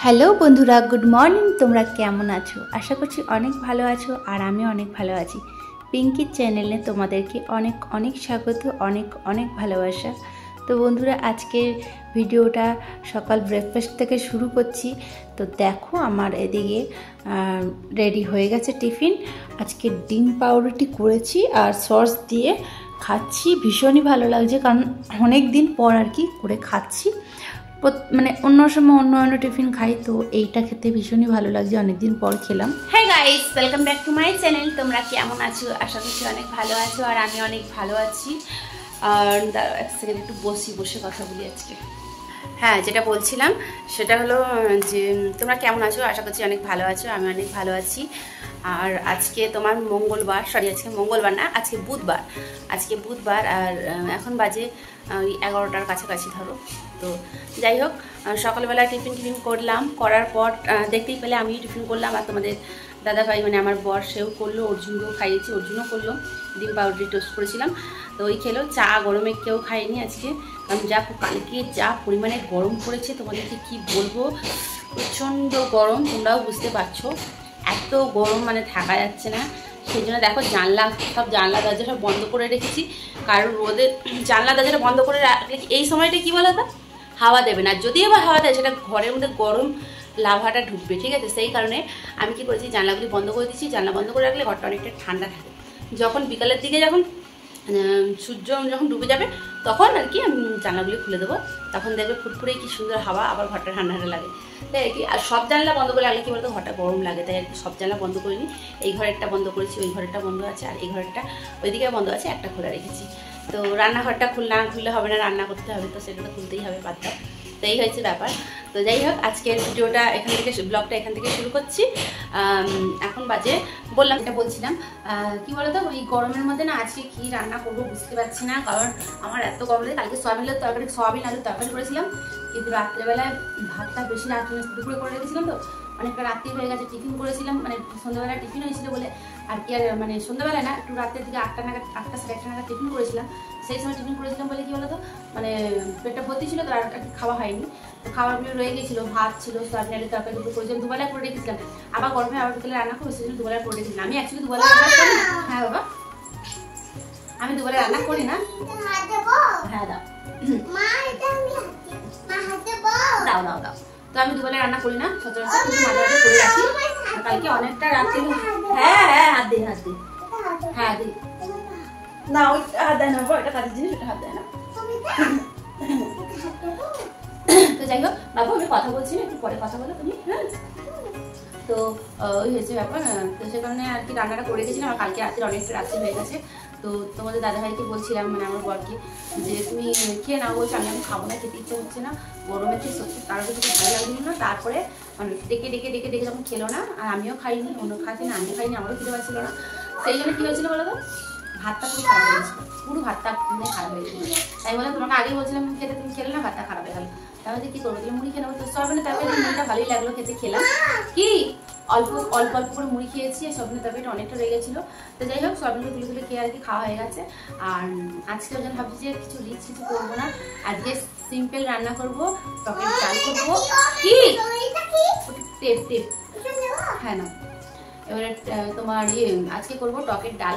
Hello বন্ধুরা, good morning. তোমরা কেমন আছো? আশা করছি অনেক ভালো আছো, আর আমি অনেক ভালো আছি। পিঙ্কির চ্যানেলে তোমাদেরকে অনেক অনেক স্বাগত, অনেক অনেক ভালোবাসা। তো বন্ধুরা, আজকের ভিডিওটা সকাল ব্রেকফাস্ট থেকে শুরু করছি। তো দেখো, আমার এদিকে রেডি হয়ে গেছে টিফিন। আজকে ডিম পাউরুটি করেছি আর সস দিয়ে খাচ্ছি। ভীষণই ভালো লাগছে, কারণ অনেক দিন পর আর কি করে খাচ্ছি। মানে অন্য সময় অন্য টিফিন খাই, তো এইটা খেতে ভীষণই ভালো লাগছে, অনেকদিন পর খেলাম। হ্যাঁ guys, welcome back to my channel. তোমরা কেমন আছো? আশা করছি অনেক ভালো আছো, আর আমি অনেক ভালো আছি। আর এক সেকেন্ড একটু বসে কথা বলি আজকে। হ্যাঁ, যেটা বলছিলাম সেটা হলো যে তোমরা কেমন আছো? আশা করছি অনেক ভালো আছো, আমি অনেক ভালো আছি। আর আজকে তোমার মঙ্গলবার, আজকে মঙ্গলবার না, আজকে বুধবার। আর এখন বাজে ওই 11টার কাছাকাছি ধরো। তো যাই হোক, সকালবেলা টিফিন করলাম। করার পর দেখতেই পেলে আমি টিফিন করলাম, আর তোমাদের দাদাভাই মানে আমার বর, সেও করলো। অর্জুনকেও খাইয়েছি, অর্জুনও করলো। ডিম পাউরুটি টোস্ট করেছিলাম, তো ওই খেলো। চা গরমে কেউ খায়নি আজকে, কারণ কালকে যা পরিমাণে গরম পড়েছে তোমাদেরকে কি বলবো। প্রচণ্ড গরম, তোমরাও বুঝতে পারছো। এত গরম মানে থাকা যাচ্ছে না। সেই জন্য দেখো, সব জানলা দরজা সব বন্ধ করে রেখেছি। কারণ রোদের জানলা দরজাটা বন্ধ করে রাখলে এই সময়টা কি বলো তো, হাওয়া দেবে না। যদি আবার হাওয়া দেয়, সেটা ঘরের মধ্যে গরম লাভাটা ঢুকবে, ঠিক আছে? সেই কারণে আমি কি করেছি, জানলাগুলি বন্ধ করে দিচ্ছি। জানলা বন্ধ করে রাখলে ঘরটা অনেকটা ঠান্ডা থাকে। যখন বিকালের দিকে সূর্য যখন ডুবে যাবে, তখন আর কি আমি জানলাগুলি খুলে দেবো। তখন দেখবে ফুটফুরে কি সুন্দর হাওয়া, আবার ঘরটা ঠান্ডা লাগে, তাই আর কি। আর সব জানলা বন্ধ করে রাখলে কি বলতো, ঘরটা গরম লাগে, তাই আর কি সব জানলা বন্ধ করিনি। এই ঘরেরটা বন্ধ করেছি, ওই ঘরেরটা বন্ধ আছে, আর এই ঘরেরটা ওইদিকে বন্ধ আছে, একটা খোলা রেখেছি। তো রান্নাঘরটা খুললে হবে না, রান্না করতে হবে, তো সেটা তো খুলতেই হবে, বাধ্য। তো এই হয়েছে ব্যাপার। তো যাই হোক, আজকের ভিডিওটা ব্লগটা এখান থেকে শুরু করছি। এখন বাজে, বললাম, এটা বলছিলাম কি বলতো, এই গরমের মধ্যে না আজকে কি রান্না করবো বুঝতে পারছি না। কারণ আমার এত গরম লাগে। কালকে সোয়াবিন আলুর তরকারি করেছিলাম, কিন্তু রাত্রেবেলায় ভাতটা বেশি দুপুরে করে রেখেছিলাম, তো অনেকটা রাত্রি হয়ে গেছে। টিফিন করেছিলাম, মানে সন্ধ্যাবেলা টিফিন হয়েছিল বলে আর কি, আর মানে সন্ধ্যাবেলা না, একটু রাত্রের দিকে 8টা সাড়ে 8টা নাগাদ টিফিন করেছিলাম। সেই সময় টিফিন করেছিলাম বলে কি বলতো, মানে পেটটা ভর্তি ছিল, তো আর খাওয়া হয়নি। তো খাবারগুলো রয়ে গেছিলো, ভাত ছিল, সোয়াবিন আলুর তরকারি দুটো করেছিলাম, দুবেলা করে রেখেছিলাম। আবার গরমে আবার বিকেলে রান্না করবো, সেই জন্য দুবেলা করে রেখেছিলাম। আমি অ্যাকচুয়ালি দুবেলা রান্না করি না। হ্যাঁ বাবা, আমি দুবেলা রান্না করি না। হ্যাঁ দাও দাও দাও। তো আমি দুবেলা রান্না করি না সচরাচর, কিন্তু মাঝে মাঝে করে রাখি। কালকে অনেকটা রাত্রি। হ্যাঁ হাত দে হ্যাঁ দে না, ওই হাত দেয় না, ওইটা কাজের জিনিস, ওটা হাত দেয় না। তো যাই হোক বাবু, আমি কথা বলছি না, একটু পরে কথা বলো তুমি। হ্যাঁ, তো ওই হয়েছে ব্যাপার। তো সে কারণে আর কি রান্নাটা করে রেখেছিলাম। আর কালকে অনেকটা রাত্রি হয়ে গেছে। তো তোমাদের দাদাভাইকে বলছিলাম, মানে আমার বরকে, যে তুমি খেয়ে নাও। বলছি আমি খাবো না, খেতে ইচ্ছে হচ্ছে না, গরমের থেকে সত্যি কারোর কিছু ভালো লাগছিল না। তারপরে মানে ডেকে যখন খেলো না, আর আমিও খাইনি, অন্য খাচ্ছি না, আমিও খাইনি, আমারও খেতে পারছিল না। সেই জন্য কী হয়েছিল বলো তো, ভাতটা পুরো খারাপ হয়ে গেছিলো, পুরো ভাতটা খারাপ হয়ে গেছিলো। তাই বলে তোমাকে আগেই বলছিলাম খেতে, তুমি খেলে না, ভাতটা খারাপ হয়ে গেল। তাহলে কী করবো, তাহলে মুড়ি খেয়ে নেবো। তো সয়াবিনের তরকারি মুড়িটা ভালোই লাগলো খেতে, খেলাম। কি অল্প করে মুড়ি খেয়েছি, আর সয়াবিনের তরকারিটা অনেকটা রয়ে গেছিলো। তো যাই হোক, সয়াবিনটা তুলে খেয়ে আর কি খাওয়া হয়ে গেছে। আর আজকে ওই জন্য ভাবছি যে কিছু রিচ কিছু করবো না, আজকে সিম্পল রান্না করবো, টকের ডাল করবো। কি টেপ হ্যাঁ না, এবারে তোমার আজকে করবো টকের ডাল।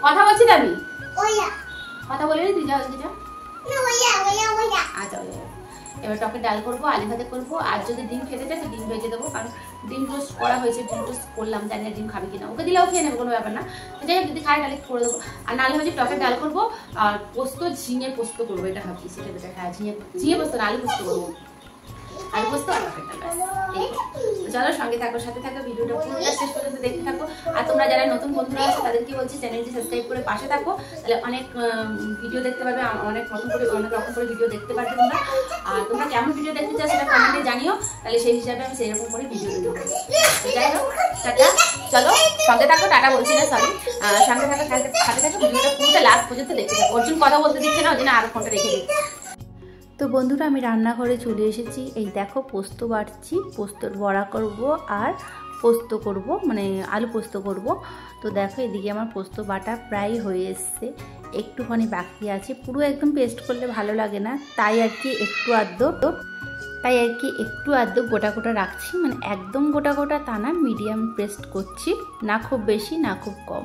কথা বলছি, আমি কথা বলে নি, তুই যা আচ্ছা। এবার টকের ডাল করবো, আলু ভাতে করবো, আর যদি ডিম খেতে চাই তো ডিম ভেজে দেবো, কারণ ডিম টোস্ট করা হয়েছে, ডিম টোস্ট করলাম, জানি না ডিম খাবে কিনা, ওকে দিলেও খেয়ে নেবে, কোনো ব্যাপার না। যাই হোক, যদি খায় তাহলে করে দেবো। আর নাহলে হচ্ছে টকের ডাল করবো, আর ঝিঙে পোস্ত করবো, এটা ভাবছি, সেটা বেটা। হ্যাঁ, ঝিঙে পোস্ত না, আলু পোস্ত করবো, আলু পোস্ত আর টকের ডাল। চলো, সঙ্গে থাকো, সাথে থাকো, ভিডিওটা পুরোটা শেষ পর্যন্ত দেখতে থাকো। আর তোমরা যারা নতুন বন্ধুরা আছো তাদেরকে বলছি, চ্যানেলটি সাবস্ক্রাইব করে পাশে থাকো, তাহলে অনেক ভিডিও দেখতে পারবে, অনেক রকম করে ভিডিও দেখতে পারবে তোমরা। আর তোমরা কেমন ভিডিও দেখতে চাও সেটা কমেন্টে জানিও, তাহলে সেই হিসাবে আমি সেই রকম করে ভিডিও দেবো। যাই হোক, টাটা। চলো, সঙ্গে থাকো, টাটা বলছি না, সরি, সঙ্গে থাকো, সাথে থাকো, ভিডিওটা পুরোটা লাস্ট পর্যন্ত দেখতে থাকো। অর্জুন কথা বলতে দিচ্ছে না, ওই জন্য আরো ফোনটা রেখে দিচ্ছি। তো বন্ধুরা, আমি রান্নাঘরে চলে এসেছি। এই দেখো, পোস্ত বাটছি, পোস্তর বড়া করব আর পোস্ত করব, মানে আলু পোস্ত করব। তো দেখো, এদিকে আমার পোস্ত বাটা প্রায় হয়ে এসছে, একটুখানি বাকি আছে। পুরো একদম পেস্ট করলে ভালো লাগে না, তাই আর কি একটু আধ তাই আর কি একটু আধটু গোটা গোটা রাখছি, মানে একদম গোটা গোটা তা না, মিডিয়াম পেস্ট করছি, না খুব বেশি না খুব কম।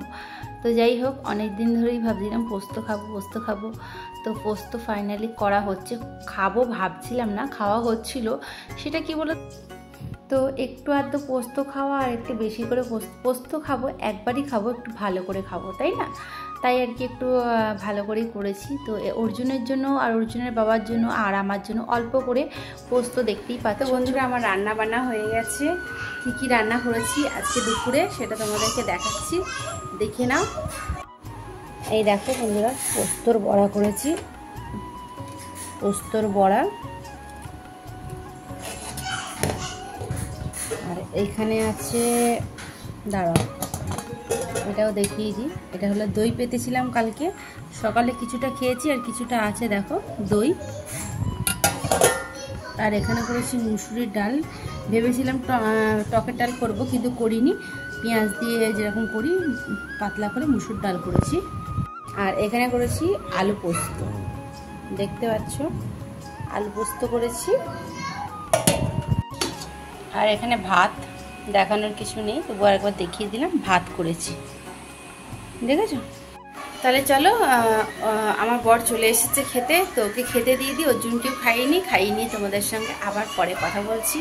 তো যাই হোক, অনেক দিন ধরেই ভাবছিলাম পোস্ত খাবো, তো পোস্ত ফাইনালি করা হচ্ছে। খাবো ভাবছিলাম না, খাওয়া হচ্ছিল। সেটা কি বলো তো, একটু আধটু পোস্ত খাওয়া আর একটু বেশি করে পোস্ত খাবো, একবারই খাবো, একটু ভালো করে খাবো, তাই না? তাই আর কি একটু ভালো করেই করেছি। তো অর্জুনের জন্য আর অর্জুনের বাবার জন্য আর আমার জন্য অল্প করে পোস্ত দেখতেই পাচ্ছ। বন্ধুরা, আমার রান্না বান্না হয়ে গেছে। কী রান্না করেছি আজকে দুপুরে সেটা তোমাদেরকে দেখাচ্ছি, দেখে নাও। এই দেখো বন্ধুরা, পোস্তর বড়া করেছি, পোস্তর বড়া। আর এইখানে আছে, দাঁড়াও এটাও দেখিয়ে দিই। এটা হলো দই পেতেছিলাম কালকে সকালে, কিছুটা খেয়েছি আর কিছুটা আছে, দেখো দই। আর এখানে করেছি মুসুরির ডাল। ভেবেছিলাম টকের ডাল করব, কিন্তু করিনি। পেঁয়াজ দিয়ে যেরকম করি পাতলা করে মুসুর ডাল করেছি। আর এখানে করেছি আলু পোস্ত, দেখতে পাচ্ছ আলু পোস্ত করেছি। আর এখানে ভাত, দেখানোর কিছু নেই, তবু একবার দেখিয়ে দিলাম, ভাত করেছি, দেখেছো? তাহলে চলো, আমার বর চলে এসেছে খেতে, তো ওকে খেতে দিয়ে দিই। অর্জুনকেও খাইয়ে নিই, তোমাদের সঙ্গে আবার পরে কথা বলছি।